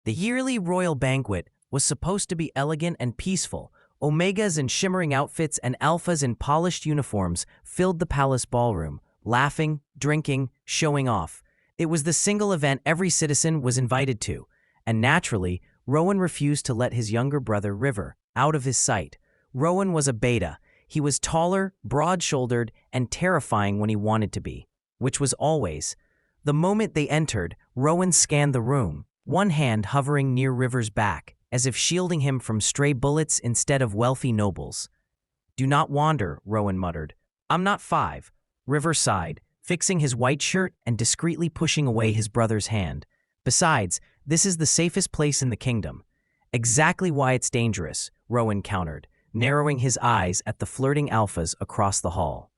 The yearly royal banquet was supposed to be elegant and peaceful. Omegas in shimmering outfits and alphas in polished uniforms filled the palace ballroom, laughing, drinking, showing off. It was the single event every citizen was invited to, and naturally, Rowan refused to let his younger brother River out of his sight. Rowan was a beta. He was taller, broad-shouldered, and terrifying when he wanted to be, which was always. The moment they entered, Rowan scanned the room, one hand hovering near River's back, as if shielding him from stray bullets instead of wealthy nobles. "Do not wander," Rowan muttered. "I'm not 5. River sighed, fixing his white shirt and discreetly pushing away his brother's hand. "Besides, this is the safest place in the kingdom." "Exactly why it's dangerous," Rowan countered, narrowing his eyes at the flirting alphas across the hall.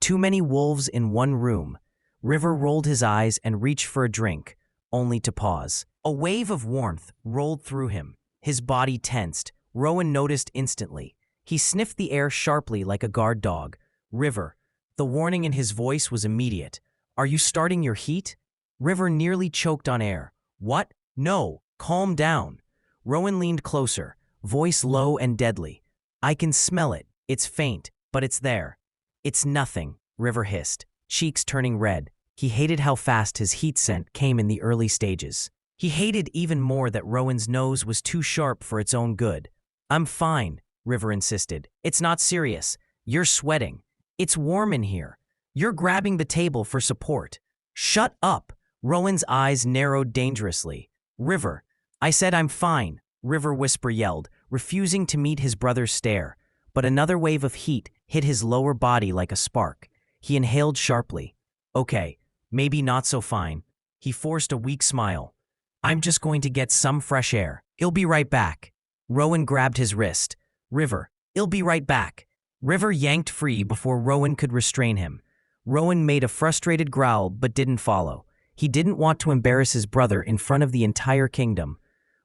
"Too many wolves in one room." River rolled his eyes and reached for a drink, only to pause. A wave of warmth rolled through him. His body tensed. Rowan noticed instantly. He sniffed the air sharply like a guard dog. "River." The warning in his voice was immediate. "Are you starting your heat?" River nearly choked on air. "What? No, calm down." Rowan leaned closer, voice low and deadly. "I can smell it. It's faint, but it's there." "It's nothing," River hissed, cheeks turning red. He hated how fast his heat scent came in the early stages. He hated even more that Rowan's nose was too sharp for its own good. "I'm fine," River insisted. "It's not serious. You're sweating. It's warm in here. You're grabbing the table for support." "Shut up!" Rowan's eyes narrowed dangerously. "River." "I said I'm fine," River whisper yelled, refusing to meet his brother's stare. But another wave of heat hit his lower body like a spark. He inhaled sharply. "Okay, maybe not so fine." He forced a weak smile. "I'm just going to get some fresh air. I'll be right back." Rowan grabbed his wrist. "River, I'll be right back." River yanked free before Rowan could restrain him. Rowan made a frustrated growl but didn't follow. He didn't want to embarrass his brother in front of the entire kingdom.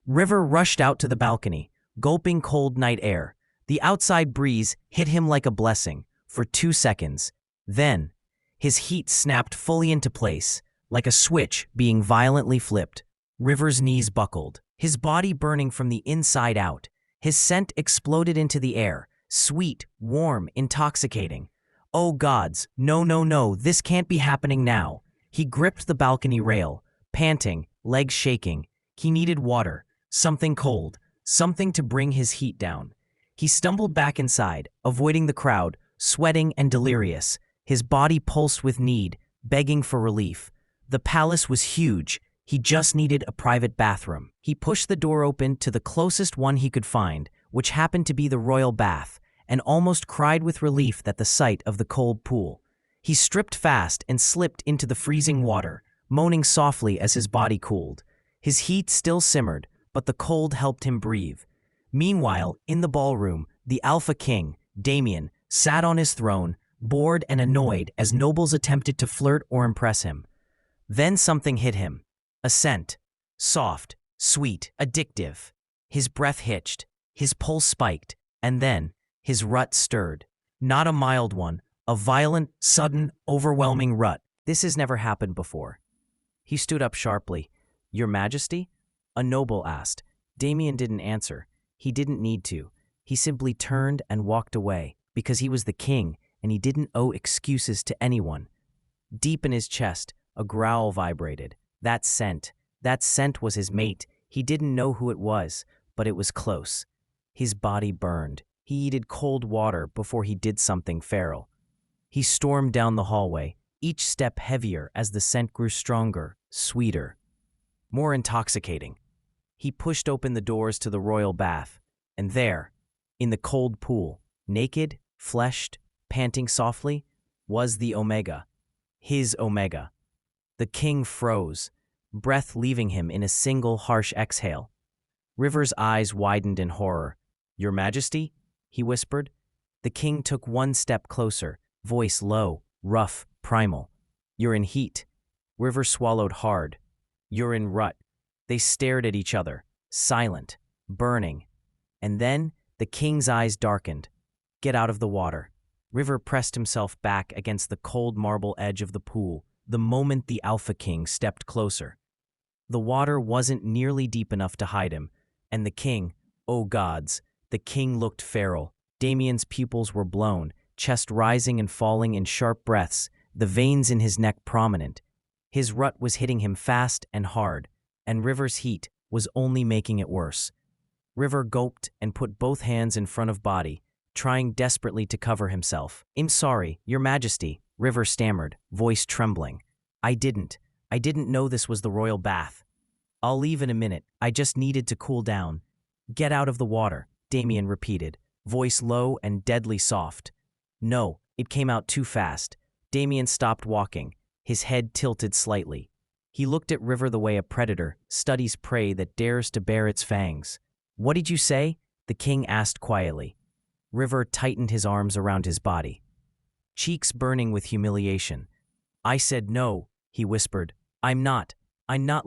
River rushed out to the balcony, gulping cold night air. The outside breeze hit him like a blessing for 2 seconds. Then, his heat snapped fully into place, like a switch being violently flipped. River's knees buckled, his body burning from the inside out. His scent exploded into the air, sweet, warm, intoxicating. "Oh gods, no, no, no, this can't be happening now." He gripped the balcony rail, panting, legs shaking. He needed water, something cold, something to bring his heat down. He stumbled back inside, avoiding the crowd, sweating and delirious. His body pulsed with need, begging for relief. The palace was huge. He just needed a private bathroom. He pushed the door open to the closest one he could find, which happened to be the royal bath, and almost cried with relief at the sight of the cold pool. He stripped fast and slipped into the freezing water, moaning softly as his body cooled. His heat still simmered, but the cold helped him breathe. Meanwhile, in the ballroom, the Alpha King, Damien, sat on his throne, bored and annoyed as nobles attempted to flirt or impress him. Then something hit him. A scent. Soft, sweet, addictive. His breath hitched, his pulse spiked, and then his rut stirred. Not a mild one, a violent, sudden, overwhelming rut. This has never happened before. He stood up sharply. "Your Majesty?" a noble asked. Damien didn't answer. He didn't need to. He simply turned and walked away, because he was the king, and he didn't owe excuses to anyone. Deep in his chest, a growl vibrated. That scent was his mate. He didn't know who it was, but it was close. His body burned. He needed cold water before he did something feral. He stormed down the hallway, each step heavier as the scent grew stronger, sweeter, more intoxicating. He pushed open the doors to the royal bath, and there, in the cold pool, naked, fleshed, panting softly, was the Omega. His Omega. The king froze, breath leaving him in a single harsh exhale. River's eyes widened in horror. "Your Majesty?" he whispered. The king took one step closer, voice low, rough, primal. "You're in heat." River swallowed hard. "You're in rut." They stared at each other, silent, burning. And then the king's eyes darkened. "Get out of the water." River pressed himself back against the cold marble edge of the pool the moment the Alpha King stepped closer. The water wasn't nearly deep enough to hide him, and the king, oh gods, the king looked feral. Damien's pupils were blown, chest rising and falling in sharp breaths, the veins in his neck prominent. His rut was hitting him fast and hard, and River's heat was only making it worse. River gulped and put both hands in front of body, trying desperately to cover himself. "I'm sorry, Your Majesty," River stammered, voice trembling. I didn't know this was the royal bath. I'll leave in a minute, I just needed to cool down." "Get out of the water," Damien repeated, voice low and deadly soft. No, it came out too fast. Damien stopped walking, his head tilted slightly. He looked at River the way a predator studies prey that dares to bare its fangs. "What did you say?" the king asked quietly. River tightened his arms around his body, cheeks burning with humiliation. "I said no," he whispered. I'm not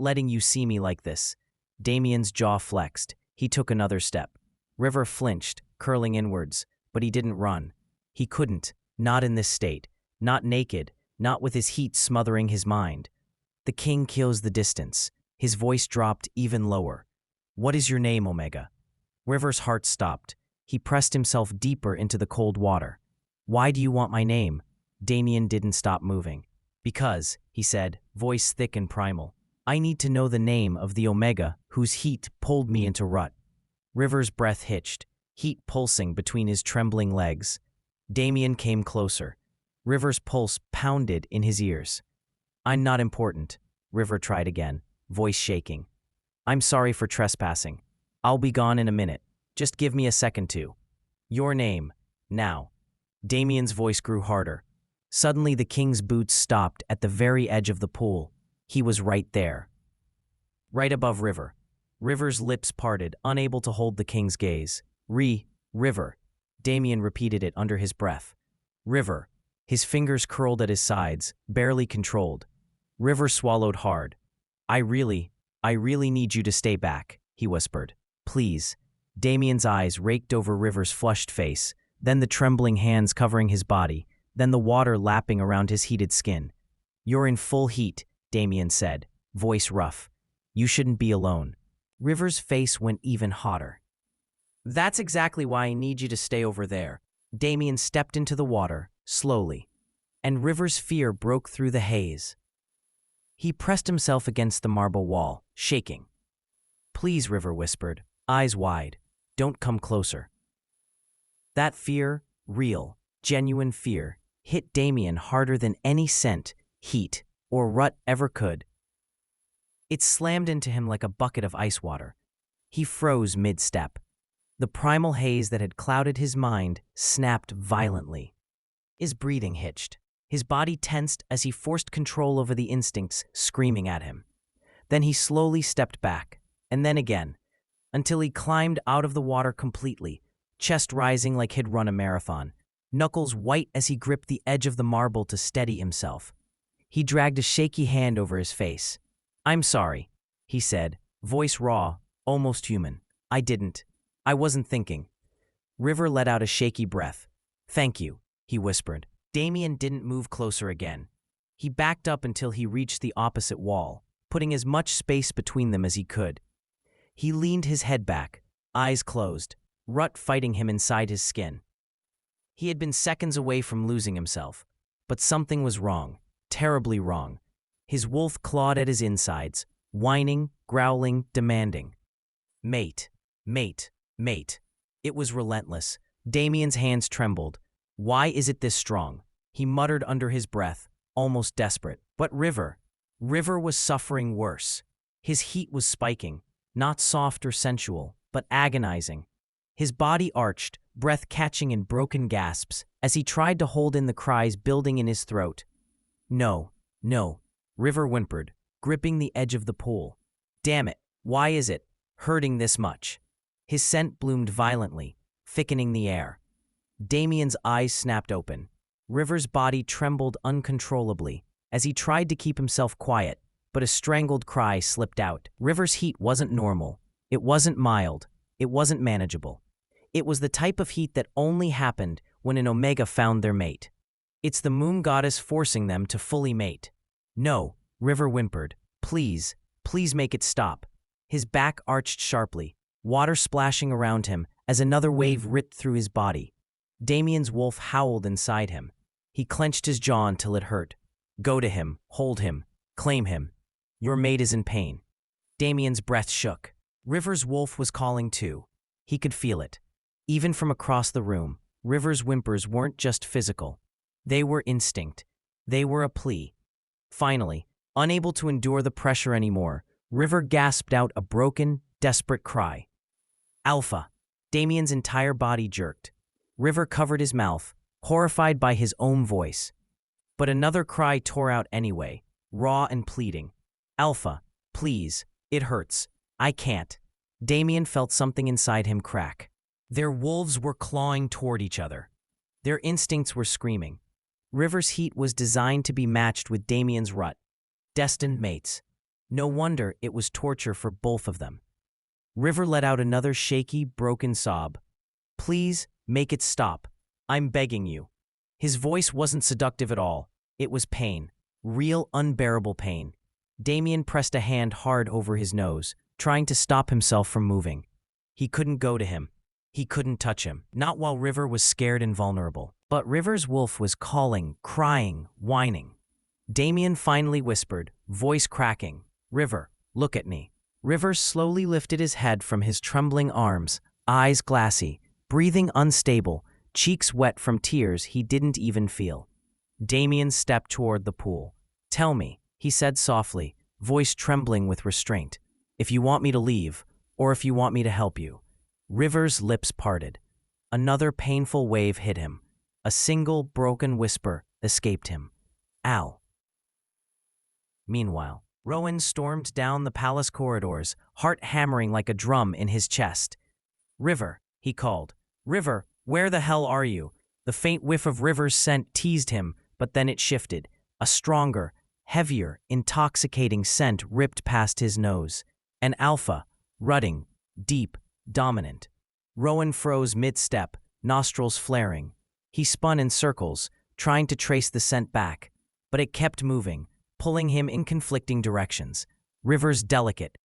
letting you see me like this." Damien's jaw flexed. He took another step. River flinched, curling inwards, but he didn't run. He couldn't, not in this state, not naked, not with his heat smothering his mind. The king kills the distance. His voice dropped even lower. "What is your name, Omega?" River's heart stopped. He pressed himself deeper into the cold water. "Why do you want my name?" Damien didn't stop moving. "Because," he said, voice thick and primal, "I need to know the name of the Omega whose heat pulled me into rut." River's breath hitched, heat pulsing between his trembling legs. Damien came closer. River's pulse pounded in his ears. "I'm not important," River tried again, voice shaking. "I'm sorry for trespassing. I'll be gone in a minute. Just give me a second to." "Your name, now." Damien's voice grew harder. Suddenly the king's boots stopped at the very edge of the pool. He was right there, right above River. River's lips parted, unable to hold the king's gaze. River. Damien repeated it under his breath. River. His fingers curled at his sides, barely controlled. River swallowed hard. I really need you to stay back," he whispered. "Please." Damien's eyes raked over River's flushed face, then the trembling hands covering his body, then the water lapping around his heated skin. "You're in full heat," Damien said, voice rough. "You shouldn't be alone." River's face went even hotter. "That's exactly why I need you to stay over there." Damien stepped into the water, slowly, and River's fear broke through the haze. He pressed himself against the marble wall, shaking. "Please," River whispered, eyes wide. "Don't come closer." That fear, real, genuine fear, hit Damien harder than any scent, heat, or rut ever could. It slammed into him like a bucket of ice water. He froze mid-step. The primal haze that had clouded his mind snapped violently. His breathing hitched. His body tensed as he forced control over the instincts screaming at him. Then he slowly stepped back, and then again, until he climbed out of the water completely, chest rising like he'd run a marathon, knuckles white as he gripped the edge of the marble to steady himself. He dragged a shaky hand over his face. "I'm sorry," he said, voice raw, almost human. I wasn't thinking." River let out a shaky breath. "Thank you," he whispered. Damien didn't move closer again. He backed up until he reached the opposite wall, putting as much space between them as he could. He leaned his head back, eyes closed, rut fighting him inside his skin. He had been seconds away from losing himself, but something was wrong, terribly wrong. His wolf clawed at his insides, whining, growling, demanding. "Mate, mate, mate." It was relentless. Damien's hands trembled. "Why is it this strong?" he muttered under his breath, almost desperate. But River was suffering worse. His heat was spiking, not soft or sensual, but agonizing. His body arched, breath catching in broken gasps, as he tried to hold in the cries building in his throat. No, River whimpered, gripping the edge of the pool. "Damn it, why is it hurting this much?" His scent bloomed violently, thickening the air. Damien's eyes snapped open. River's body trembled uncontrollably as he tried to keep himself quiet, but a strangled cry slipped out. River's heat wasn't normal. It wasn't mild. It wasn't manageable. It was the type of heat that only happened when an Omega found their mate. It's the moon goddess forcing them to fully mate. "No," River whimpered. Please Please make it stop. His back arched sharply, water splashing around him as another wave ripped through his body. Damien's wolf howled inside him. He clenched his jaw until it hurt. Go to him, hold him, claim him. Your mate is in pain. Damien's breath shook. River's wolf was calling too. He could feel it. Even from across the room, River's whimpers weren't just physical. They were instinct. They were a plea. Finally, unable to endure the pressure anymore, River gasped out a broken, desperate cry. Alpha! Damien's entire body jerked. River covered his mouth, horrified by his own voice. But another cry tore out anyway, raw and pleading. Alpha, please, it hurts. I can't. Damien felt something inside him crack. Their wolves were clawing toward each other. Their instincts were screaming. River's heat was designed to be matched with Damien's rut. Destined mates. No wonder it was torture for both of them. River let out another shaky, broken sob. Please, make it stop. I'm begging you. His voice wasn't seductive at all. It was pain. Real, unbearable pain. Damien pressed a hand hard over his nose, trying to stop himself from moving. He couldn't go to him. He couldn't touch him. Not while River was scared and vulnerable. But River's wolf was calling, crying, whining. Damien finally whispered, voice cracking, River, look at me. River slowly lifted his head from his trembling arms, eyes glassy, breathing unstable, cheeks wet from tears he didn't even feel. Damien stepped toward the pool. Tell me, he said softly, voice trembling with restraint, if you want me to leave, or if you want me to help you. River's lips parted. Another painful wave hit him. A single, broken whisper escaped him. Al. Meanwhile, Rowan stormed down the palace corridors, heart hammering like a drum in his chest. River, he called. River, where the hell are you? The faint whiff of River's scent teased him, but then it shifted. A stronger, heavier, intoxicating scent ripped past his nose. An alpha, rutting, deep, dominant. Rowan froze mid-step, nostrils flaring. He spun in circles, trying to trace the scent back, but it kept moving, pulling him in conflicting directions. River's delicate,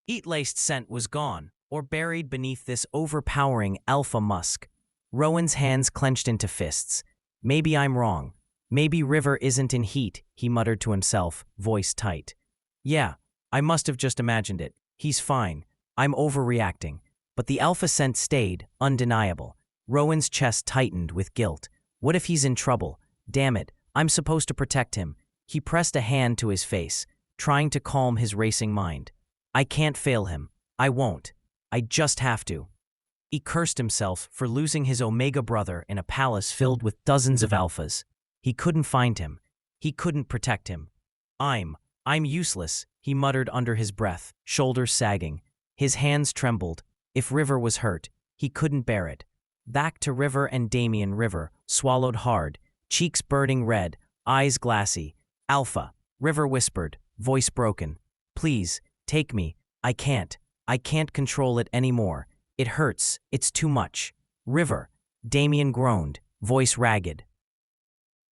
heat-laced scent was gone, or buried beneath this overpowering alpha musk. Rowan's hands clenched into fists. Maybe I'm wrong. Maybe River isn't in heat, he muttered to himself, voice tight. Yeah, I must have just imagined it. He's fine. I'm overreacting. But the alpha scent stayed, undeniable. Rowan's chest tightened with guilt. What if he's in trouble? Damn it, I'm supposed to protect him. He pressed a hand to his face, trying to calm his racing mind. I can't fail him. I won't. I just have to. He cursed himself for losing his Omega brother in a palace filled with dozens of alphas. He couldn't find him. He couldn't protect him. I'm useless, he muttered under his breath, shoulders sagging. His hands trembled. If River was hurt, he couldn't bear it. Back to River and Damien. River swallowed hard, cheeks burning red, eyes glassy. Alpha, River whispered, voice broken. Please, take me. I can't control it anymore. It hurts. It's too much. River, Damien groaned, voice ragged.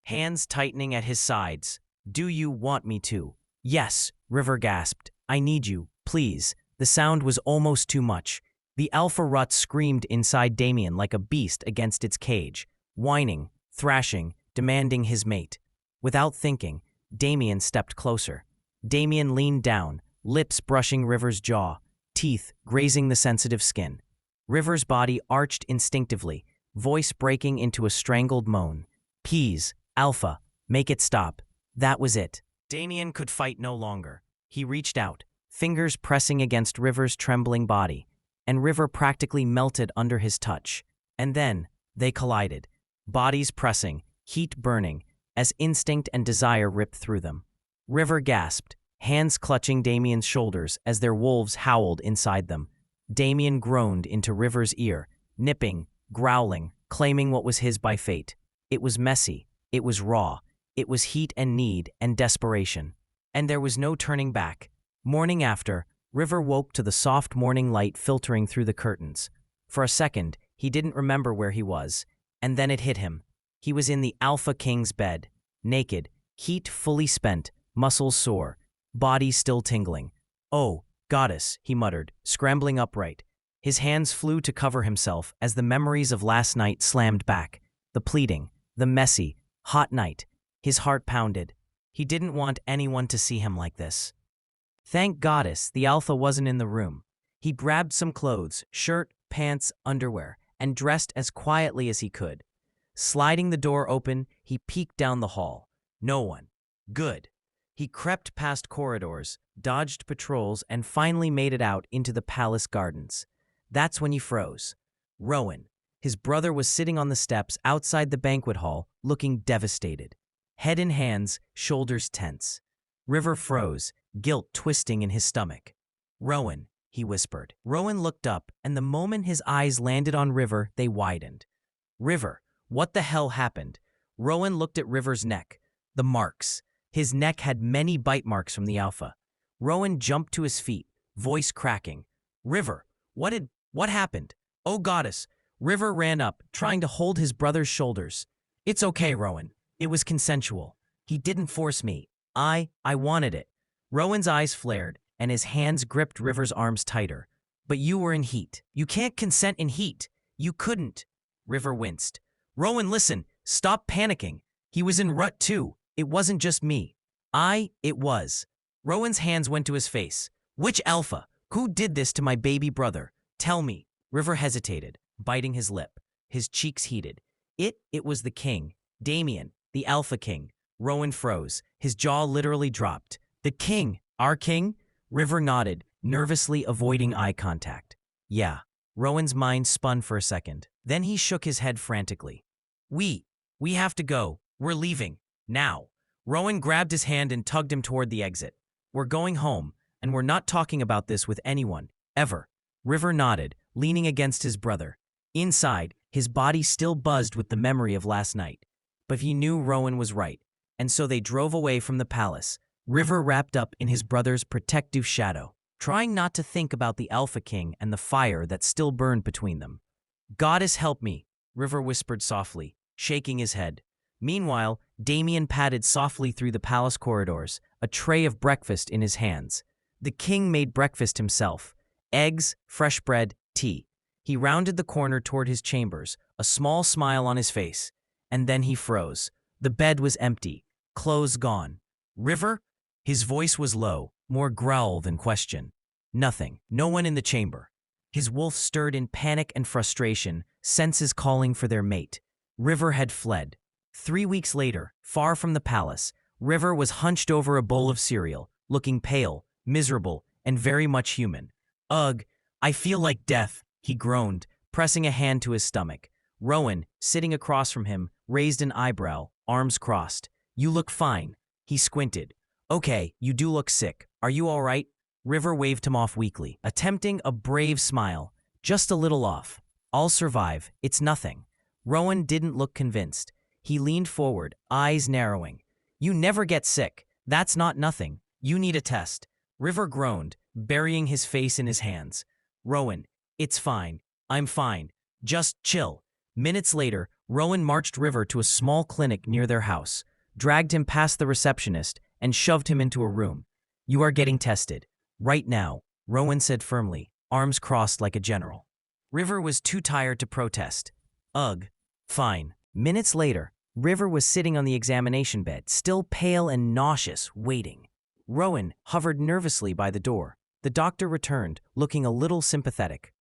Hands tightening at his sides. Do you want me to? Yes, River gasped. I need you, please. The sound was almost too much. The alpha rut screamed inside Damien like a beast against its cage, whining, thrashing, demanding his mate. Without thinking, Damien stepped closer. Damien leaned down, lips brushing River's jaw, teeth grazing the sensitive skin. River's body arched instinctively, voice breaking into a strangled moan. Please, Alpha, make it stop. That was it. Damien could fight no longer. He reached out, fingers pressing against River's trembling body, and River practically melted under his touch. And then, they collided, bodies pressing, heat burning, as instinct and desire ripped through them. River gasped, hands clutching Damien's shoulders as their wolves howled inside them. Damien groaned into River's ear, nipping, growling, claiming what was his by fate. It was messy, it was raw, it was heat and need and desperation. And there was no turning back. Morning after, River woke to the soft morning light filtering through the curtains. For a second, he didn't remember where he was, and then it hit him. He was in the Alpha King's bed, naked, heat fully spent, muscles sore, body still tingling, "Oh, goddess," he muttered, scrambling upright. His hands flew to cover himself as the memories of last night slammed back. The pleading, the messy, hot night. His heart pounded. He didn't want anyone to see him like this. Thank goddess the alpha wasn't in the room. He grabbed some clothes, shirt, pants, underwear, and dressed as quietly as he could. Sliding the door open, he peeked down the hall. No one. Good. He crept past corridors, dodged patrols, and finally made it out into the palace gardens. That's when he froze. Rowan, his brother, was sitting on the steps outside the banquet hall, looking devastated. Head in hands, shoulders tense. River froze, guilt twisting in his stomach. "Rowan," he whispered. Rowan looked up, and the moment his eyes landed on River, they widened. "River, what the hell happened?" Rowan looked at River's neck. The marks. His neck had many bite marks from the alpha. Rowan jumped to his feet, voice cracking. "River, what happened?" "Oh, goddess." River ran up, trying to hold his brother's shoulders. "It's okay, Rowan. It was consensual. He didn't force me. I wanted it." Rowan's eyes flared, and his hands gripped River's arms tighter. "But you were in heat. You can't consent in heat. You couldn't." River winced. "Rowan, listen. Stop panicking. He was in rut too. It wasn't just me." It was." Rowan's hands went to his face. "Which alpha? Who did this to my baby brother? Tell me." River hesitated, biting his lip. His cheeks heated. It was the king. Damien, the alpha king. Rowan froze. His jaw literally dropped. "The king? Our king?" River nodded, nervously avoiding eye contact. "Yeah." Rowan's mind spun for a second. Then he shook his head frantically. We have to go. We're leaving. Now." Rowan grabbed his hand and tugged him toward the exit. "We're going home, and we're not talking about this with anyone, ever." River nodded, leaning against his brother. Inside, his body still buzzed with the memory of last night. But he knew Rowan was right, and so they drove away from the palace, River wrapped up in his brother's protective shadow, trying not to think about the Alpha King and the fire that still burned between them. "Goddess help me," River whispered softly, shaking his head. Meanwhile, Damien padded softly through the palace corridors, a tray of breakfast in his hands. The king made breakfast himself. Eggs, fresh bread, tea. He rounded the corner toward his chambers, a small smile on his face. And then he froze. The bed was empty, clothes gone. "River?" His voice was low, more growl than question. Nothing, no one in the chamber. His wolf stirred in panic and frustration, senses calling for their mate. River had fled. 3 weeks later, far from the palace, River was hunched over a bowl of cereal, looking pale, miserable, and very much human. "Ugh, I feel like death," he groaned, pressing a hand to his stomach. Rowan, sitting across from him, raised an eyebrow, arms crossed. "You look fine." He squinted. "Okay, you do look sick. Are you all right?" River waved him off weakly, attempting a brave smile. "Just a little off. I'll survive. It's nothing." Rowan didn't look convinced. He leaned forward, eyes narrowing. "You never get sick. That's not nothing. You need a test." River groaned, burying his face in his hands. "Rowan, it's fine. I'm fine. Just chill." Minutes later, Rowan marched River to a small clinic near their house, dragged him past the receptionist, and shoved him into a room. "You are getting tested. Right now," Rowan said firmly, arms crossed like a general. River was too tired to protest. "Ugh. Fine." Minutes later, River was sitting on the examination bed, still pale and nauseous, waiting. Rowan hovered nervously by the door. The doctor returned, looking a little sympathetic.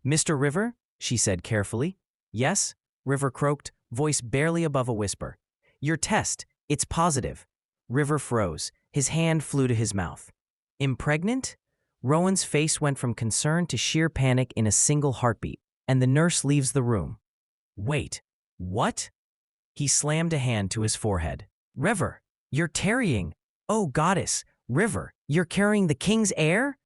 "Mr. River?" she said carefully. "Yes?" River croaked, voice barely above a whisper. "Your test, it's positive." River froze. His hand flew to his mouth. "Impregnant?" Rowan's face went from concern to sheer panic in a single heartbeat, and the nurse leaves the room. "Wait, what?" He slammed a hand to his forehead. "River, you're tarrying. Oh, goddess, River, you're carrying the king's heir?"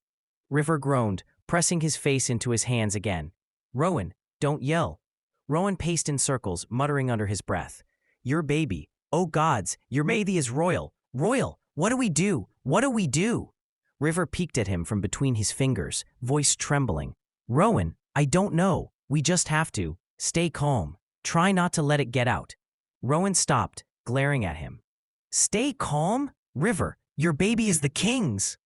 River groaned, pressing his face into his hands again. "Rowan, don't yell." Rowan paced in circles, muttering under his breath. "Your baby. Oh gods, your baby is royal. Royal, what do we do? What do we do?" River peeked at him from between his fingers, voice trembling. "Rowan, I don't know. We just have to. Stay calm. Try not to let it get out." Rowan stopped, glaring at him. "Stay calm? River, your baby is the king's."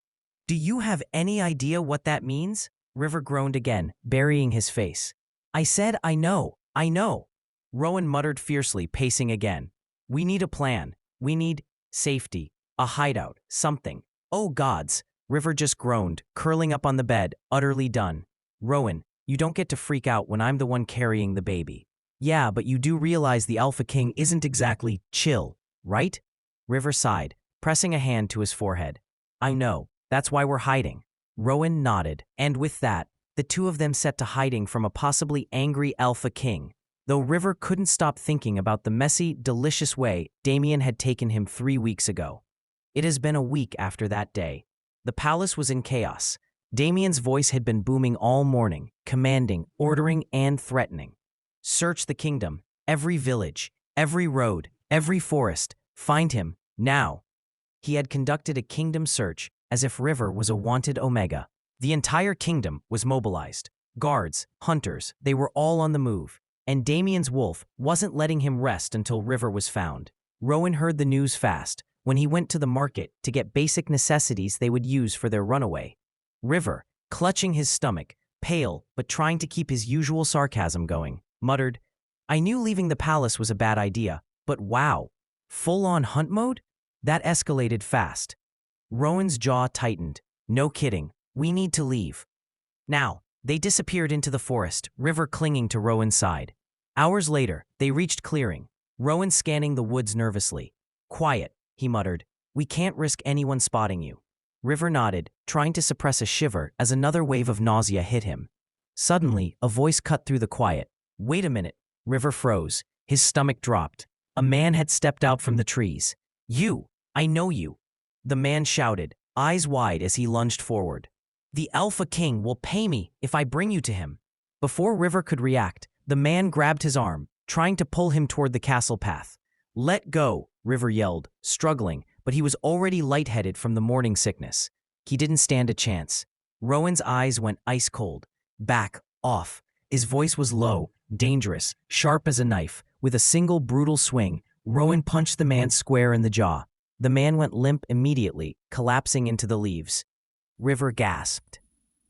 Do you have any idea what that means? River groaned again, burying his face. I said I know, I know. Rowan muttered fiercely, pacing again. We need a plan. We need safety, a hideout, something. Oh gods, River just groaned, curling up on the bed, utterly done. Rowan, you don't get to freak out when I'm the one carrying the baby. Yeah, but you do realize the Alpha King isn't exactly chill, right? River sighed, pressing a hand to his forehead. I know, that's why we're hiding. Rowan nodded, and with that, the two of them set to hiding from a possibly angry Alpha King, though River couldn't stop thinking about the messy, delicious way Damien had taken him 3 weeks ago. It has been a week after that day. The palace was in chaos. Damien's voice had been booming all morning, commanding, ordering, and threatening. Search the kingdom, every village, every road, every forest. Find him, now. He had conducted a kingdom search as if River was a wanted Omega. The entire kingdom was mobilized. Guards, hunters, they were all on the move. And Damien's wolf wasn't letting him rest until River was found. Rowan heard the news fast when he went to the market to get basic necessities they would use for their runaway. River, clutching his stomach, pale but trying to keep his usual sarcasm going, muttered, I knew leaving the palace was a bad idea, but wow, full-on hunt mode? That escalated fast. Rowan's jaw tightened. No kidding, we need to leave. Now, they disappeared into the forest, River clinging to Rowan's side. Hours later, they reached clearing, Rowan scanning the woods nervously. Quiet, he muttered. We can't risk anyone spotting you. River nodded, trying to suppress a shiver as another wave of nausea hit him. Suddenly, a voice cut through the quiet. Wait a minute. River froze. His stomach dropped. A man had stepped out from the trees. You! I know you! The man shouted, eyes wide as he lunged forward. The Alpha King will pay me if I bring you to him. Before River could react, the man grabbed his arm, trying to pull him toward the castle path. Let go, River yelled, struggling, but he was already lightheaded from the morning sickness. He didn't stand a chance. Rowan's eyes went ice cold. Back, off. His voice was low, dangerous, sharp as a knife. With a single brutal swing, Rowan punched the man square in the jaw. The man went limp immediately, collapsing into the leaves. River gasped.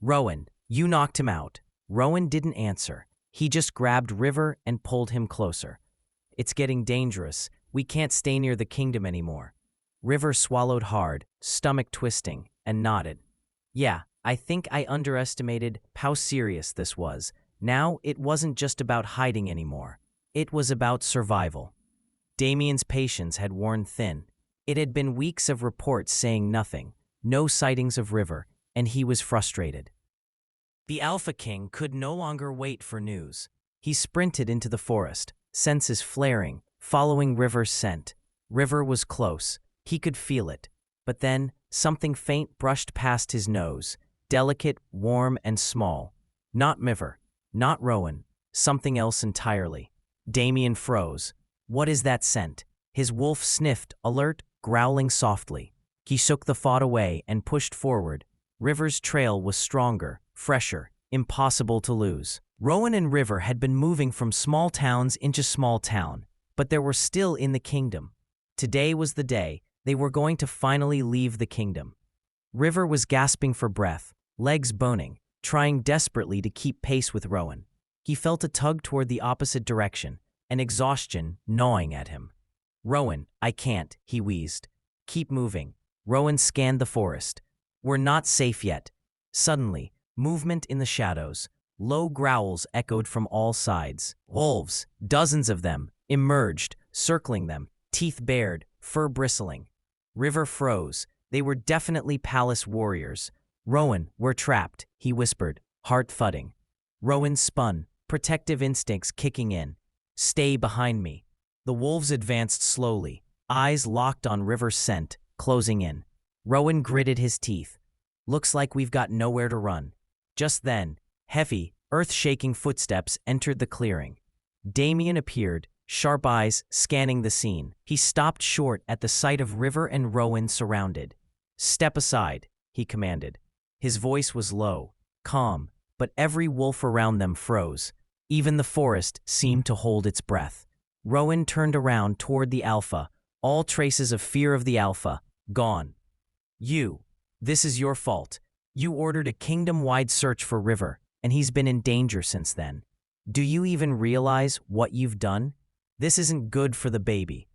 Rowan, you knocked him out. Rowan didn't answer. He just grabbed River and pulled him closer. It's getting dangerous. We can't stay near the kingdom anymore. River swallowed hard, stomach twisting, and nodded. Yeah, I think I underestimated how serious this was. Now it wasn't just about hiding anymore. It was about survival. Damien's patience had worn thin. It had been weeks of reports saying nothing, no sightings of River, and he was frustrated. The Alpha King could no longer wait for news. He sprinted into the forest, senses flaring, following River's scent. River was close. He could feel it. But then, something faint brushed past his nose, delicate, warm, and small. Not River, not Rowan, something else entirely. Damien froze. What is that scent? His wolf sniffed, alert, growling softly. He shook the thought away and pushed forward. River's trail was stronger, fresher, impossible to lose. Rowan and River had been moving from small towns into small town, but they were still in the kingdom. Today was the day they were going to finally leave the kingdom. River was gasping for breath, legs boning, trying desperately to keep pace with Rowan. He felt a tug toward the opposite direction, an exhaustion gnawing at him. Rowan, I can't, he wheezed. Keep moving. Rowan scanned the forest. We're not safe yet. Suddenly, movement in the shadows. Low growls echoed from all sides. Wolves, dozens of them, emerged, circling them, teeth bared, fur bristling. River froze. They were definitely palace warriors. Rowan, we're trapped, he whispered, heart thudding. Rowan spun, protective instincts kicking in. Stay behind me. The wolves advanced slowly, eyes locked on River's scent, closing in. Rowan gritted his teeth. Looks like we've got nowhere to run. Just then, heavy, earth-shaking footsteps entered the clearing. Damien appeared, sharp eyes scanning the scene. He stopped short at the sight of River and Rowan surrounded. Step aside, he commanded. His voice was low, calm, but every wolf around them froze. Even the forest seemed to hold its breath. Rowan turned around toward the Alpha, all traces of fear of the Alpha gone. You. This is your fault. You ordered a kingdom-wide search for River, and he's been in danger since then. Do you even realize what you've done? This isn't good for the baby."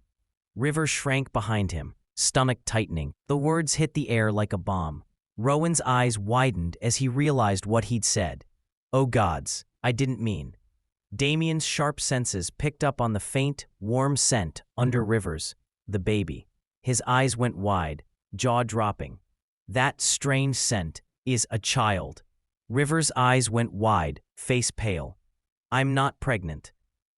River shrank behind him, stomach tightening. The words hit the air like a bomb. Rowan's eyes widened as he realized what he'd said. "Oh gods, I didn't mean." Damien's sharp senses picked up on the faint, warm scent under River's, the baby. His eyes went wide, jaw dropping. That strange scent is a child. River's eyes went wide, face pale. "I'm not pregnant."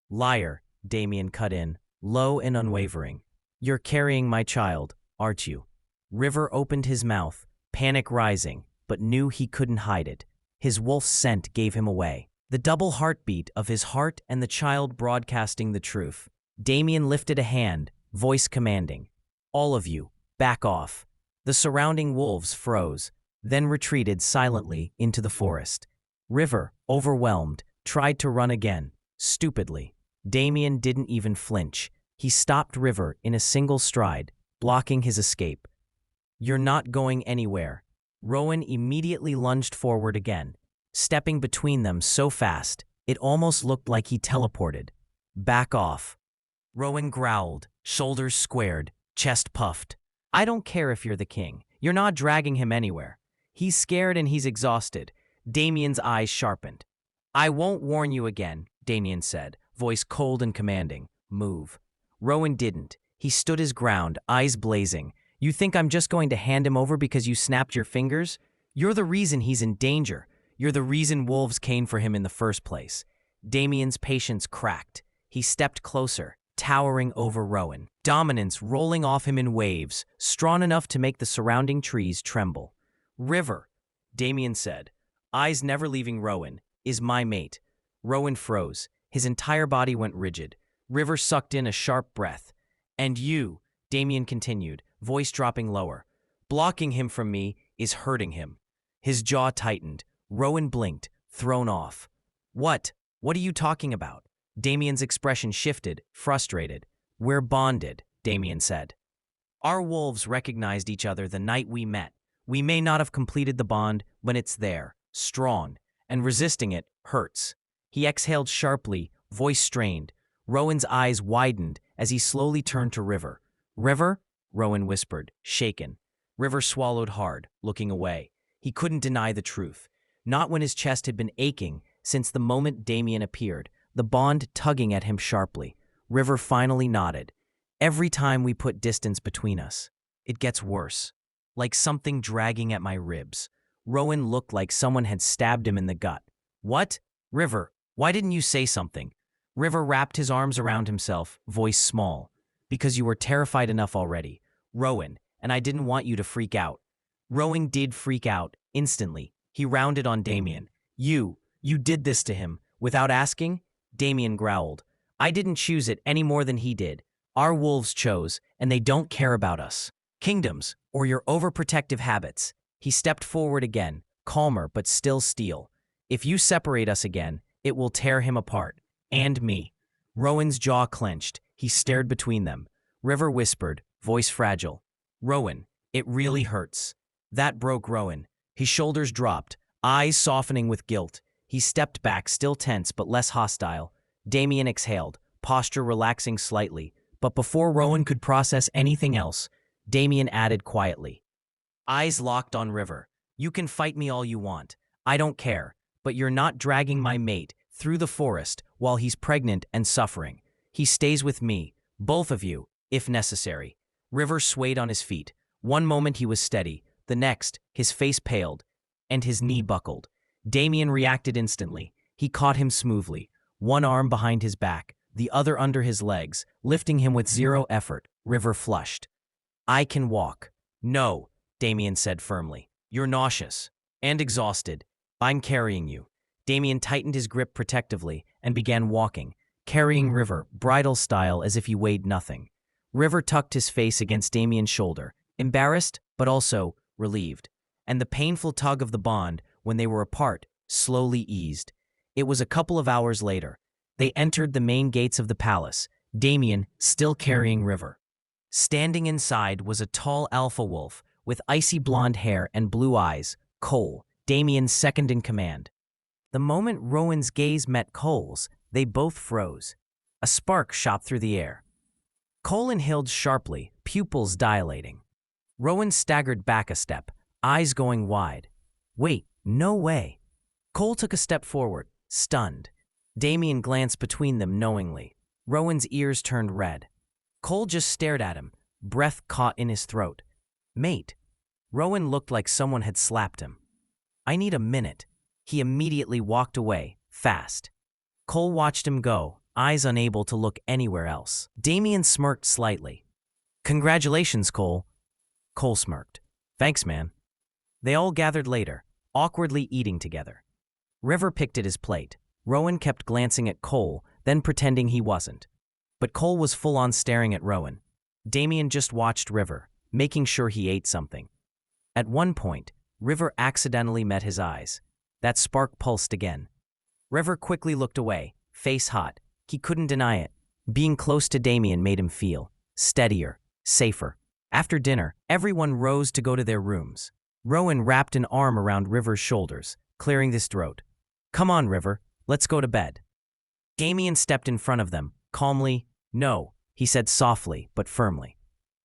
"Liar," Damien cut in, low and unwavering. "You're carrying my child, aren't you?" River opened his mouth, panic rising, but knew he couldn't hide it. His wolf's scent gave him away. The double heartbeat of his heart and the child broadcasting the truth. Damien lifted a hand, voice commanding. "All of you, back off." The surrounding wolves froze, then retreated silently into the forest. River, overwhelmed, tried to run again, stupidly. Damien didn't even flinch. He stopped River in a single stride, blocking his escape. "You're not going anywhere." Rowan immediately lunged forward again, stepping between them so fast, it almost looked like he teleported. "Back off." Rowan growled, shoulders squared, chest puffed. "I don't care if you're the king. You're not dragging him anywhere. He's scared and he's exhausted." Damien's eyes sharpened. "I won't warn you again," Damien said, voice cold and commanding. "Move." Rowan didn't. He stood his ground, eyes blazing. "You think I'm just going to hand him over because you snapped your fingers? You're the reason he's in danger. You're the reason wolves came for him in the first place." Damien's patience cracked. He stepped closer, towering over Rowan, dominance rolling off him in waves, strong enough to make the surrounding trees tremble. "River," Damien said, eyes never leaving Rowan, "is my mate." Rowan froze. His entire body went rigid. River sucked in a sharp breath. "And you," Damien continued, voice dropping lower, "blocking him from me is hurting him." His jaw tightened. Rowan blinked, thrown off. What are you talking about?" Damien's expression shifted, frustrated. "We're bonded," Damien said. "Our wolves recognized each other the night we met. We may not have completed the bond when it's there, strong, and resisting it hurts." He exhaled sharply, voice strained. Rowan's eyes widened as he slowly turned to River. "River?" Rowan whispered, shaken. River swallowed hard, looking away. He couldn't deny the truth. Not when his chest had been aching since the moment Damien appeared, the bond tugging at him sharply. River finally nodded. "Every time we put distance between us, it gets worse. Like something dragging at my ribs." Rowan looked like someone had stabbed him in the gut. "What? River, why didn't you say something?" River wrapped his arms around himself, voice small. "Because you were terrified enough already, Rowan, and I didn't want you to freak out." Rowan did freak out, instantly. He rounded on Damien. You did this to him, without asking?" Damien growled. "I didn't choose it any more than he did. Our wolves chose, and they don't care about us. Kingdoms, or your overprotective habits." He stepped forward again, calmer but still steel. "If you separate us again, it will tear him apart. And me." Rowan's jaw clenched. He stared between them. River whispered, voice fragile. "Rowan, it really hurts." That broke Rowan. His shoulders dropped, eyes softening with guilt. He stepped back, still tense but less hostile. Damien exhaled, posture relaxing slightly. But before Rowan could process anything else, Damien added quietly. Eyes locked on River. "You can fight me all you want. I don't care. But you're not dragging my mate through the forest while he's pregnant and suffering. He stays with me, both of you, if necessary." River swayed on his feet. One moment he was steady. The next, his face paled, and his knee buckled. Damien reacted instantly. He caught him smoothly, one arm behind his back, the other under his legs, lifting him with zero effort. River flushed. "I can walk." "No," Damien said firmly. "You're nauseous and exhausted. I'm carrying you." Damien tightened his grip protectively and began walking, carrying River, bridal style, as if he weighed nothing. River tucked his face against Damien's shoulder, embarrassed but also relieved. And the painful tug of the bond, when they were apart, slowly eased. It was a couple of hours later. They entered the main gates of the palace, Damien still carrying River. Standing inside was a tall alpha wolf with icy blonde hair and blue eyes, Cole, Damien's second in command. The moment Rowan's gaze met Cole's, they both froze. A spark shot through the air. Cole inhaled sharply, pupils dilating. Rowan staggered back a step, eyes going wide. Wait, no way. Cole took a step forward, stunned. Damien glanced between them knowingly. Rowan's ears turned red. Cole just stared at him, breath caught in his throat. Mate. Rowan looked like someone had slapped him. I need a minute. He immediately walked away, fast. Cole watched him go, eyes unable to look anywhere else. Damien smirked slightly. Congratulations, Cole. Cole smirked. Thanks, man. They all gathered later, awkwardly eating together. River picked at his plate. Rowan kept glancing at Cole, then pretending he wasn't. But Cole was full-on staring at Rowan. Damien just watched River, making sure he ate something. At one point, River accidentally met his eyes. That spark pulsed again. River quickly looked away, face hot. He couldn't deny it. Being close to Damien made him feel steadier, safer. After dinner, everyone rose to go to their rooms. Rowan wrapped an arm around River's shoulders, clearing his throat. Come on, River, let's go to bed. Damien stepped in front of them, calmly. No, he said softly but firmly.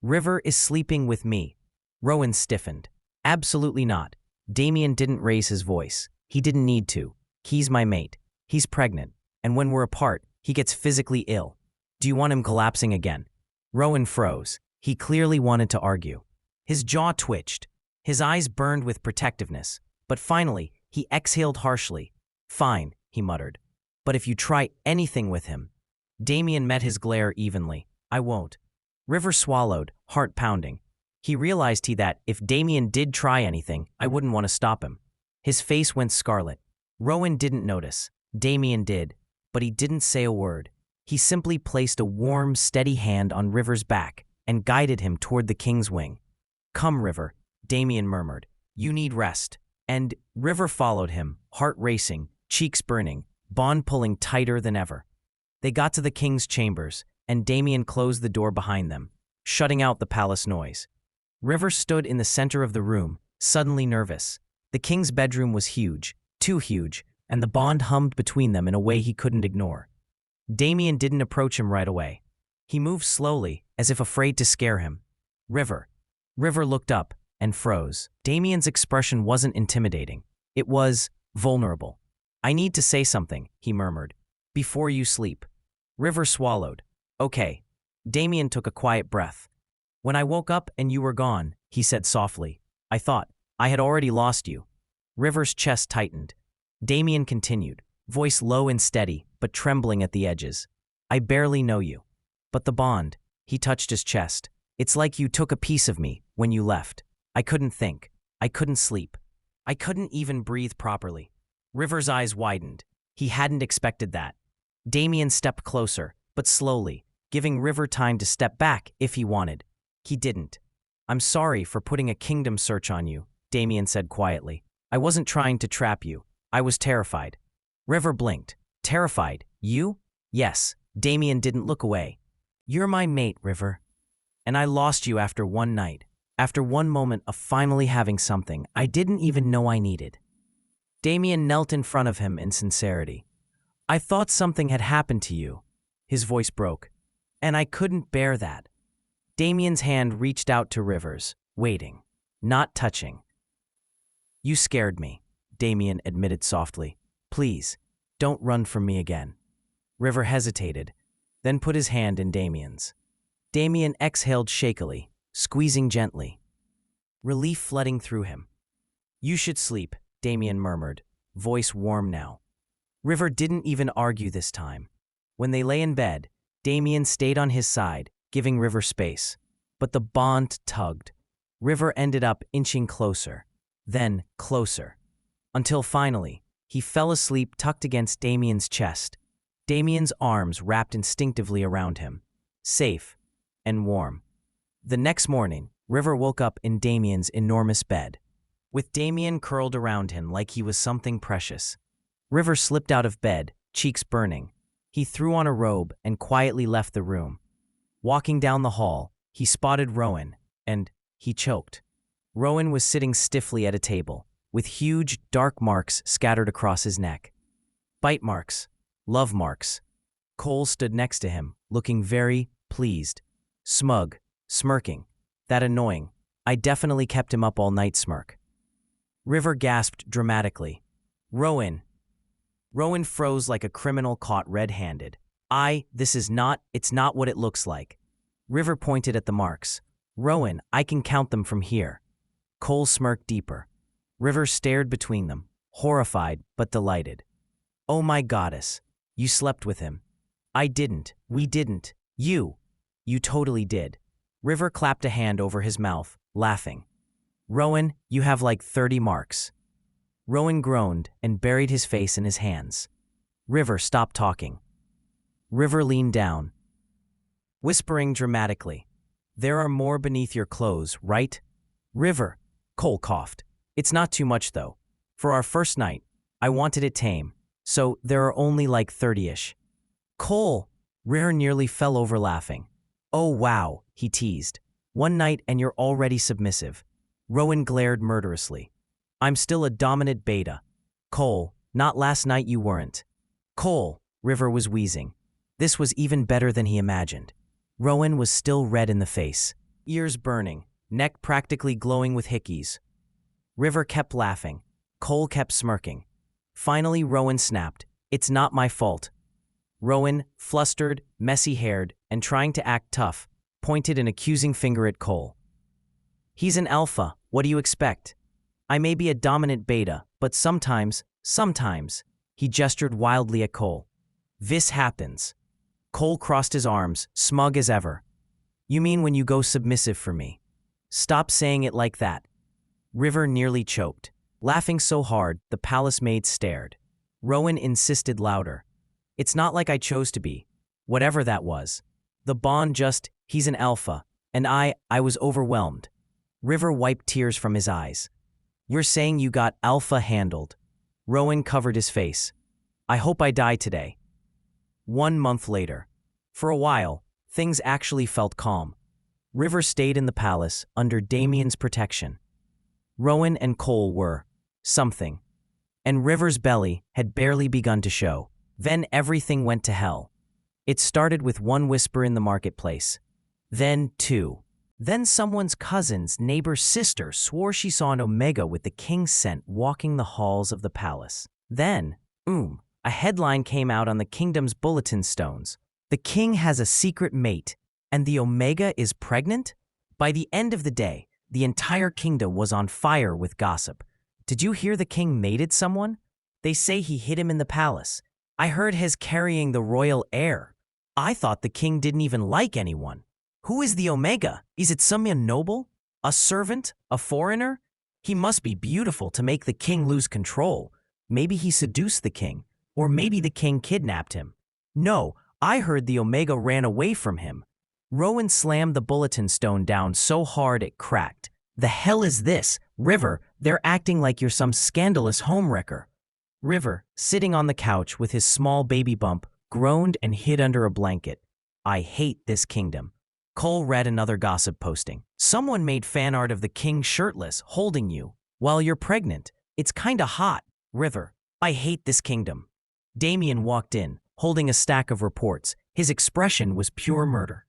River is sleeping with me. Rowan stiffened. Absolutely not. Damien didn't raise his voice. He didn't need to. He's my mate. He's pregnant. And when we're apart, he gets physically ill. Do you want him collapsing again? Rowan froze. He clearly wanted to argue. His jaw twitched. His eyes burned with protectiveness. But finally, he exhaled harshly. Fine, he muttered. But if you try anything with him. Damien met his glare evenly. I won't. River swallowed, heart pounding. He realized that if Damien did try anything, I wouldn't want to stop him. His face went scarlet. Rowan didn't notice. Damien did. But he didn't say a word. He simply placed a warm, steady hand on River's back and guided him toward the king's wing. Come, River, Damien murmured. You need rest. And River followed him, heart racing, cheeks burning, bond pulling tighter than ever. They got to the king's chambers, and Damien closed the door behind them, shutting out the palace noise. River stood in the center of the room, suddenly nervous. The king's bedroom was huge, too huge, and the bond hummed between them in a way he couldn't ignore. Damien didn't approach him right away. He moved slowly, as if afraid to scare him. River. River looked up and froze. Damien's expression wasn't intimidating. It was vulnerable. I need to say something, he murmured. Before you sleep. River swallowed. Okay. Damien took a quiet breath. When I woke up and you were gone, he said softly. I thought I had already lost you. River's chest tightened. Damien continued, voice low and steady, but trembling at the edges. I barely know you. But the bond, he touched his chest. It's like you took a piece of me when you left. I couldn't think. I couldn't sleep. I couldn't even breathe properly. River's eyes widened. He hadn't expected that. Damien stepped closer, but slowly, giving River time to step back if he wanted. He didn't. I'm sorry for putting a kingdom search on you, Damien said quietly. I wasn't trying to trap you. I was terrified. River blinked. Terrified? You? Yes. Damien didn't look away. You're my mate, River. And I lost you after one night. After one moment of finally having something I didn't even know I needed. Damien knelt in front of him in sincerity. I thought something had happened to you. His voice broke. And I couldn't bear that. Damien's hand reached out to River's, waiting, not touching. You scared me, Damien admitted softly. Please, don't run from me again. River hesitated, then put his hand in Damien's. Damien exhaled shakily, squeezing gently. Relief flooding through him. You should sleep, Damien murmured, voice warm now. River didn't even argue this time. When they lay in bed, Damien stayed on his side, giving River space. But the bond tugged. River ended up inching closer, then closer. Until finally, he fell asleep tucked against Damien's chest. Damien's arms wrapped instinctively around him. Safe and warm. The next morning, River woke up in Damien's enormous bed, with Damien curled around him like he was something precious. River slipped out of bed, cheeks burning. He threw on a robe and quietly left the room. Walking down the hall, he spotted Rowan, and he choked. Rowan was sitting stiffly at a table, with huge, dark marks scattered across his neck. Bite marks. Love marks. Cole stood next to him, looking very pleased. Smug. Smirking. That annoying. I definitely kept him up all night smirk. River gasped dramatically. Rowan. Rowan froze like a criminal caught red-handed. It's not what it looks like. River pointed at the marks. Rowan, I can count them from here. Cole smirked deeper. River stared between them, horrified but delighted. Oh my goddess, you slept with him. I didn't. We didn't. You totally did. River clapped a hand over his mouth, laughing. Rowan, you have like 30 marks. Rowan groaned and buried his face in his hands. River stopped talking. River leaned down, whispering dramatically. There are more beneath your clothes, right? River, Cole coughed. It's not too much though. For our first night, I wanted it tame, so there are only like 30-ish. Cole, River nearly fell over laughing. Oh wow, he teased. One night and you're already submissive. Rowan glared murderously. I'm still a dominant beta. Cole, not last night you weren't. Cole, River was wheezing. This was even better than he imagined. Rowan was still red in the face, ears burning, neck practically glowing with hickeys. River kept laughing. Cole kept smirking. Finally, Rowan snapped. It's not my fault. Rowan, flustered, messy-haired, and trying to act tough, pointed an accusing finger at Cole. He's an alpha, what do you expect? I may be a dominant beta, but sometimes, he gestured wildly at Cole. This happens. Cole crossed his arms, smug as ever. You mean when you go submissive for me? Stop saying it like that. River nearly choked. Laughing so hard, the palace maid stared. Rowan insisted louder. It's not like I chose to be. Whatever that was. The bond just, he's an alpha. And I was overwhelmed. River wiped tears from his eyes. You're saying you got alpha handled. Rowan covered his face. I hope I die today. 1 month later. For a while, things actually felt calm. River stayed in the palace under Damien's protection. Rowan and Cole were something. And River's belly had barely begun to show. Then everything went to hell. It started with one whisper in the marketplace. Then 2. Then someone's cousin's neighbor's sister swore she saw an omega with the king's scent walking the halls of the palace. Then, a headline came out on the kingdom's bulletin stones. The king has a secret mate, and the omega is pregnant? By the end of the day, the entire kingdom was on fire with gossip. Did you hear the king mated someone? They say he hid him in the palace. I heard he's carrying the royal heir. I thought the king didn't even like anyone. Who is the omega? Is it some noble? A servant? A foreigner? He must be beautiful to make the king lose control. Maybe he seduced the king. Or maybe the king kidnapped him. No, I heard the omega ran away from him. Rowan slammed the bulletin stone down so hard it cracked. The hell is this? River, they're acting like you're some scandalous homewrecker. River, sitting on the couch with his small baby bump, groaned and hid under a blanket. I hate this kingdom. Cole read another gossip posting. Someone made fan art of the king shirtless, holding you, while you're pregnant. It's kinda hot. River, I hate this kingdom. Damien walked in, holding a stack of reports. His expression was pure murder.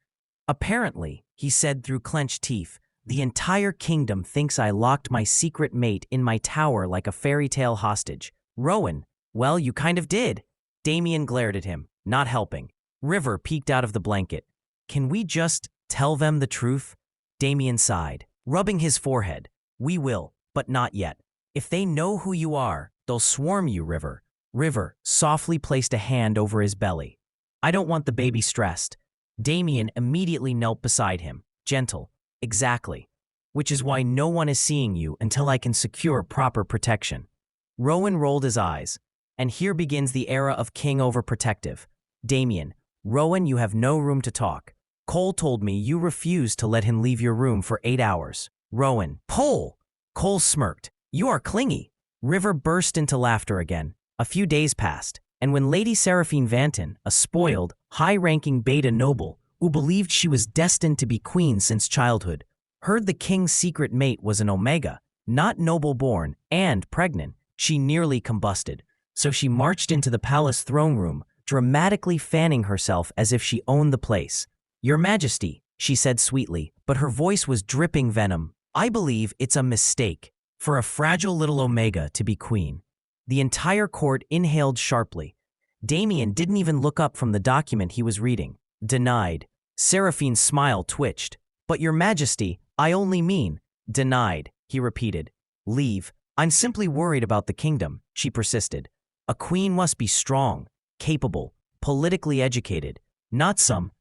Apparently, he said through clenched teeth, the entire kingdom thinks I locked my secret mate in my tower like a fairy tale hostage. Rowan, well, you kind of did. Damien glared at him, not helping. River peeked out of the blanket. Can we just tell them the truth? Damien sighed, rubbing his forehead. We will, but not yet. If they know who you are, they'll swarm you, River. River softly placed a hand over his belly. I don't want the baby stressed. Damien immediately knelt beside him, gentle. Exactly. Which is why no one is seeing you until I can secure proper protection. Rowan rolled his eyes. And here begins the era of king overprotective. Damien, Rowan, you have no room to talk. Cole told me you refused to let him leave your room for 8 hours. Rowan, Cole! Cole smirked. You are clingy. River burst into laughter again. A few days passed, and when Lady Seraphine Vanton, a spoiled, high-ranking beta noble who believed she was destined to be queen since childhood, Heard the king's secret mate was an Omega, not noble-born, and pregnant. She nearly combusted. So she marched into the palace throne room, dramatically fanning herself as if she owned the place. "Your Majesty," she said sweetly, but her voice was dripping venom. "I believe it's a mistake for a fragile little Omega to be queen." The entire court inhaled sharply. Damien didn't even look up from the document he was reading. "Denied." Seraphine's smile twitched. "But Your Majesty, I only mean—" "Denied," he repeated. "Leave. I'm simply worried about the kingdom," she persisted. "A queen must be strong, capable, politically educated, not some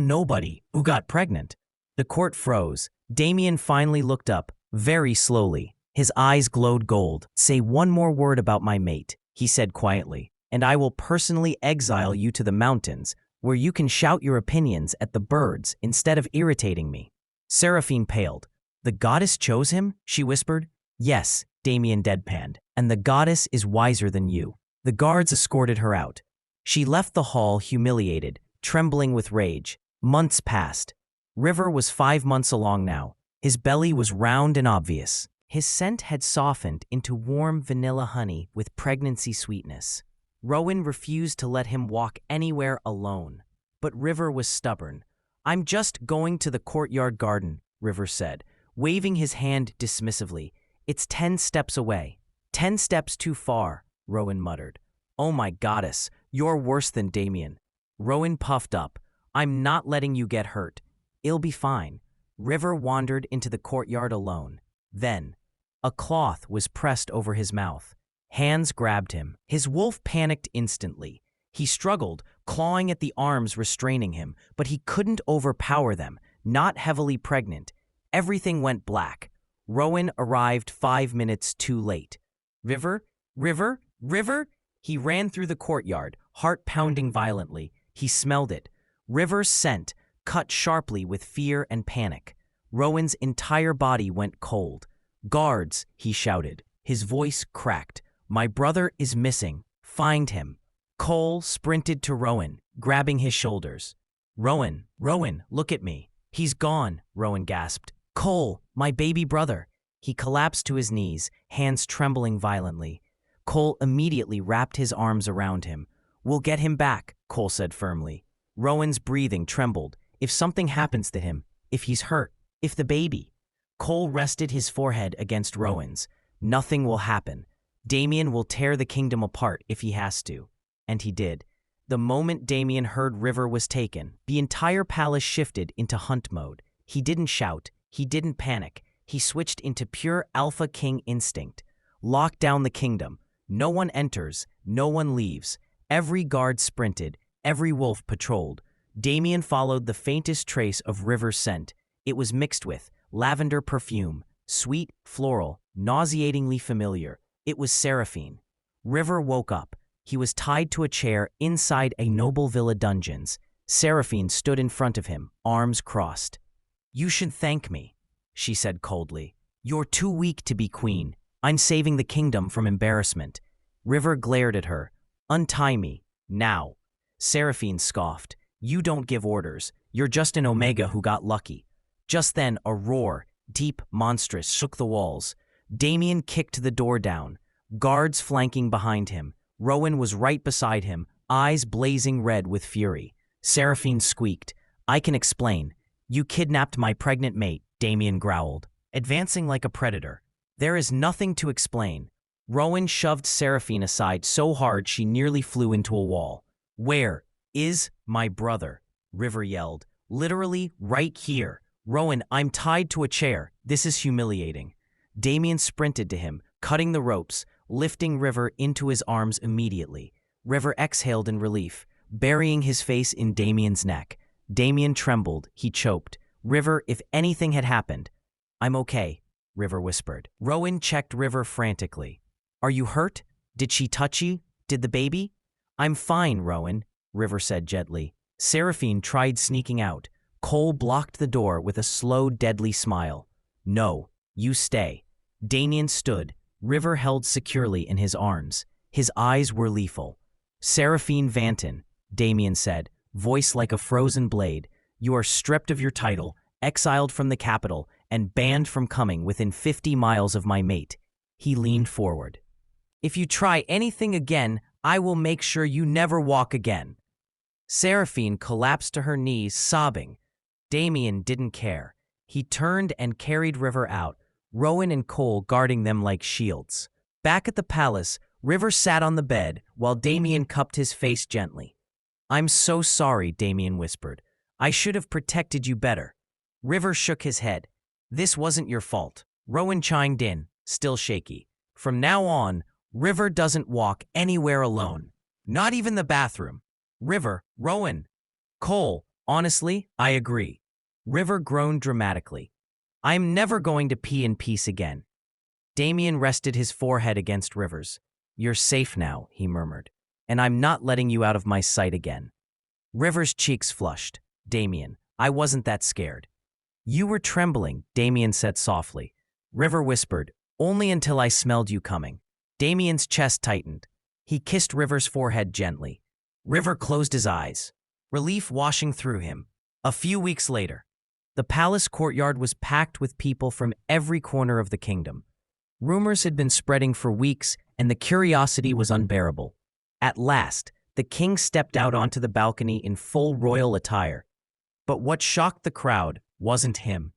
nobody who got pregnant." The court froze. Damien finally looked up, very slowly. His eyes glowed gold. "Say one more word about my mate," he said quietly, "and I will personally exile you to the mountains, where you can shout your opinions at the birds instead of irritating me." Seraphine paled. "The goddess chose him?" she whispered. "Yes," Damien deadpanned, "and the goddess is wiser than you." The guards escorted her out. She left the hall humiliated, trembling with rage. Months passed. River was 5 months along now. His belly was round and obvious. His scent had softened into warm vanilla honey with pregnancy sweetness. Rowan refused to let him walk anywhere alone. But River was stubborn. "I'm just going to the courtyard garden," River said, waving his hand dismissively. "It's 10 steps away." "10 steps too far," Rowan muttered. "Oh my goddess, you're worse than Damien." Rowan puffed up. "I'm not letting you get hurt. It'll be fine." River wandered into the courtyard alone. Then, a cloth was pressed over his mouth. Hands grabbed him. His wolf panicked instantly. He struggled, clawing at the arms restraining him, but he couldn't overpower them, not heavily pregnant. Everything went black. Rowan arrived 5 minutes too late. "River? River? River?" He ran through the courtyard, heart pounding violently. He smelled it. River's scent, cut sharply with fear and panic. Rowan's entire body went cold. "Guards!" he shouted. His voice cracked. "My brother is missing. Find him." Cole sprinted to Rowan, grabbing his shoulders. Rowan, look at me." "He's gone," Rowan gasped. "Cole, my baby brother." He collapsed to his knees, hands trembling violently. Cole immediately wrapped his arms around him. "We'll get him back," Cole said firmly. Rowan's breathing trembled. "If something happens to him, if he's hurt, if the baby—" Cole rested his forehead against Rowan's. "Nothing will happen. Damien will tear the kingdom apart if he has to." And he did. The moment Damien heard River was taken, the entire palace shifted into hunt mode. He didn't shout. He didn't panic. He switched into pure alpha king instinct. Lock down the kingdom. No one enters. No one leaves. Every guard sprinted. Every wolf patrolled. Damien followed the faintest trace of River's scent. It was mixed with lavender perfume, sweet, floral, nauseatingly familiar. It was Seraphine. River woke up. He was tied to a chair inside a noble villa dungeons. Seraphine stood in front of him, arms crossed. "You should thank me," she said coldly. "You're too weak to be queen. I'm saving the kingdom from embarrassment." River glared at her. "Untie me, now." Seraphine scoffed. "You don't give orders. You're just an Omega who got lucky." Just then, a roar, deep, monstrous, shook the walls. Damien kicked the door down. Guards flanking behind him. Rowan was right beside him, eyes blazing red with fury. Seraphine squeaked. "I can explain. You kidnapped my pregnant mate," Damien growled, advancing like a predator. "There is nothing to explain." Rowan shoved Seraphine aside so hard she nearly flew into a wall. "Where is my brother?" River yelled. "Literally right here." "Rowan, I'm tied to a chair. This is humiliating." Damien sprinted to him, cutting the ropes, lifting River into his arms immediately. River exhaled in relief, burying his face in Damien's neck. Damien trembled. He choked. "River, if anything had happened—" "I'm okay," River whispered. Rowan checked River frantically. "Are you hurt? Did she touch you? Did the baby?" "I'm fine, Rowan," River said gently. Seraphine tried sneaking out. Cole blocked the door with a slow, deadly smile. "No, you stay." Damien stood, River held securely in his arms. His eyes were lethal. "Seraphine Vanton," Damien said, voice like a frozen blade, "you are stripped of your title, exiled from the capital, and banned from coming within 50 miles of my mate. He leaned forward. If you try anything again, I will make sure you never walk again. Seraphine collapsed to her knees, sobbing. Damien didn't care. He turned and carried River out, Rowan and Cole guarding them like shields. Back at the palace, River sat on the bed while Damien cupped his face gently. I'm so sorry, Damien whispered. I should have protected you better. River shook his head. This wasn't your fault. Rowan chimed in, still shaky. From now on, River doesn't walk anywhere alone. Not even the bathroom. River, Rowan, Cole, honestly, I agree. River groaned dramatically. I'm never going to pee in peace again. Damien rested his forehead against River's. You're safe now, he murmured, and I'm not letting you out of my sight again. River's cheeks flushed. Damien, I wasn't that scared. You were trembling, Damien said softly. River whispered, only until I smelled you coming. Damien's chest tightened. He kissed River's forehead gently. River closed his eyes, relief washing through him. A few weeks later, the palace courtyard was packed with people from every corner of the kingdom. Rumors had been spreading for weeks, and the curiosity was unbearable. At last, the king stepped out onto the balcony in full royal attire. But what shocked the crowd wasn't him.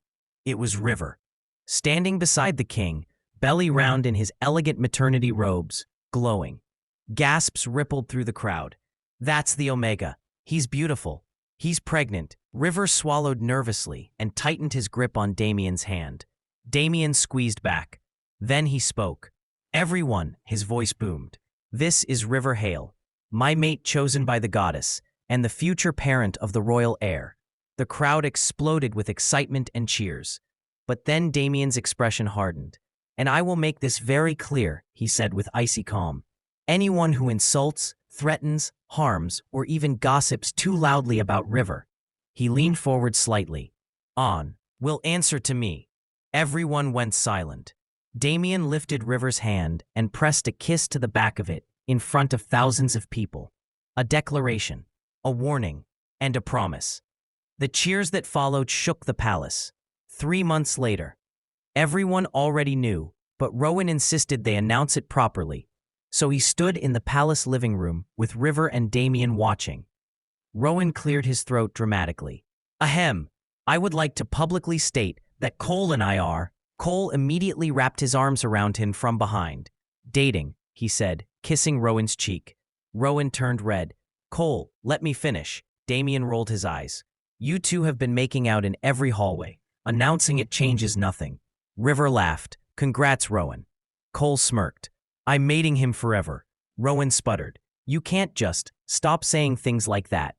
It was River. Standing beside the king, belly round in his elegant maternity robes, glowing. Gasps rippled through the crowd. That's the Omega. He's beautiful. He's pregnant. River swallowed nervously and tightened his grip on Damien's hand. Damien squeezed back. Then he spoke. Everyone, his voice boomed. This is River Hale, my mate chosen by the goddess, and the future parent of the royal heir. The crowd exploded with excitement and cheers. But then Damien's expression hardened. And I will make this very clear, he said with icy calm. Anyone who insults, threatens, harms, or even gossips too loudly about River. He leaned forward slightly. Will answer to me. Everyone went silent. Damien lifted River's hand and pressed a kiss to the back of it in front of thousands of people. A declaration, a warning, and a promise. The cheers that followed shook the palace. 3 months later, everyone already knew, but Rowan insisted they announce it properly. So he stood in the palace living room with River and Damien watching. Rowan cleared his throat dramatically. Ahem, I would like to publicly state that Cole and I are. Cole immediately wrapped his arms around him from behind. Dating, he said, kissing Rowan's cheek. Rowan turned red. Cole, let me finish. Damien rolled his eyes. You two have been making out in every hallway. Announcing it changes nothing. River laughed. Congrats, Rowan. Cole smirked. I'm mating him forever. Rowan sputtered. You can't just stop saying things like that.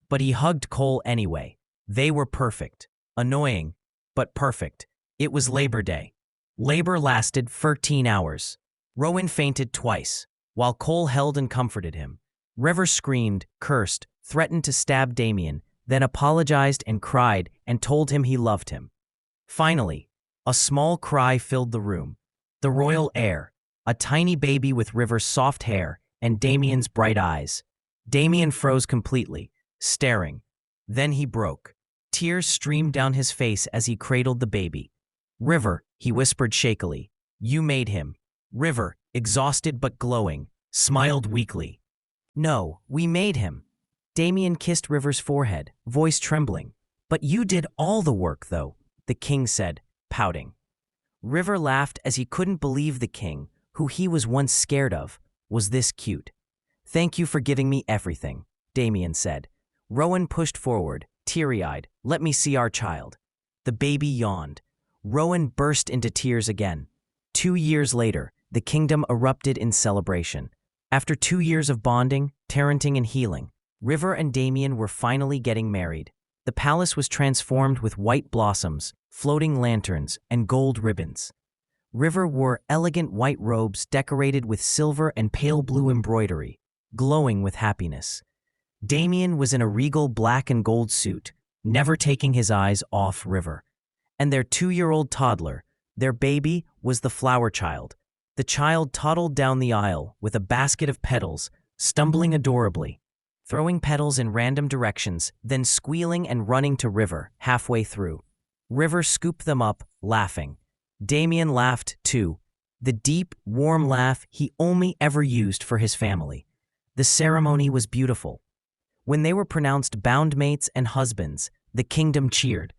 But he hugged Cole anyway. They were perfect. Annoying, but perfect. It was Labor Day. Labor lasted 13 hours. Rowan fainted twice, while Cole held and comforted him. River screamed, cursed, threatened to stab Damien, then apologized and cried and told him he loved him. Finally, a small cry filled the room. The royal heir, a tiny baby with River's soft hair and Damien's bright eyes. Damien froze completely, staring. Then he broke. Tears streamed down his face as he cradled the baby. River, he whispered shakily. You made him. River, exhausted but glowing, smiled weakly. No, we made him. Damien kissed River's forehead, voice trembling. But you did all the work, though, the king said, pouting. River laughed as he couldn't believe the king, who he was once scared of, was this cute. Thank you for giving me everything, Damien said. Rowan pushed forward, teary-eyed. Let me see our child. The baby yawned. Rowan burst into tears again. 2 years later, the kingdom erupted in celebration. After 2 years of bonding, parenting, and healing, River and Damien were finally getting married. The palace was transformed with white blossoms, floating lanterns, and gold ribbons. River wore elegant white robes decorated with silver and pale blue embroidery, glowing with happiness. Damien was in a regal black and gold suit, never taking his eyes off River. And their 2-year-old toddler, their baby, was the flower child. The child toddled down the aisle with a basket of petals, stumbling adorably, throwing petals in random directions, then squealing and running to River halfway through. River scooped them up, laughing. Damien laughed, too. The deep, warm laugh he only ever used for his family. The ceremony was beautiful. When they were pronounced bound mates and husbands, the kingdom cheered.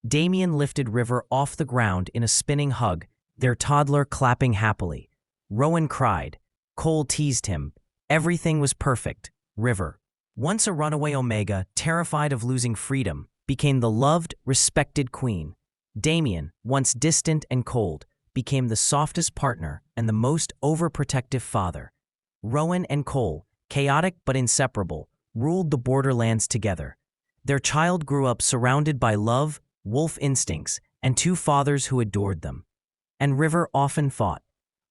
Damien lifted River off the ground in a spinning hug, their toddler clapping happily. Rowan cried. Cole teased him. Everything was perfect. River, once a runaway Omega, terrified of losing freedom, became the loved, respected queen. Damien, once distant and cold, became the softest partner and the most overprotective father. Rowan and Cole, chaotic but inseparable, ruled the borderlands together. Their child grew up surrounded by love, wolf instincts, and two fathers who adored them. And River often thought,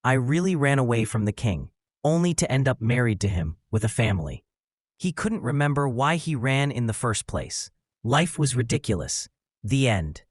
I really ran away from the king, only to end up married to him with a family. He couldn't remember why he ran in the first place. Life was ridiculous. The end.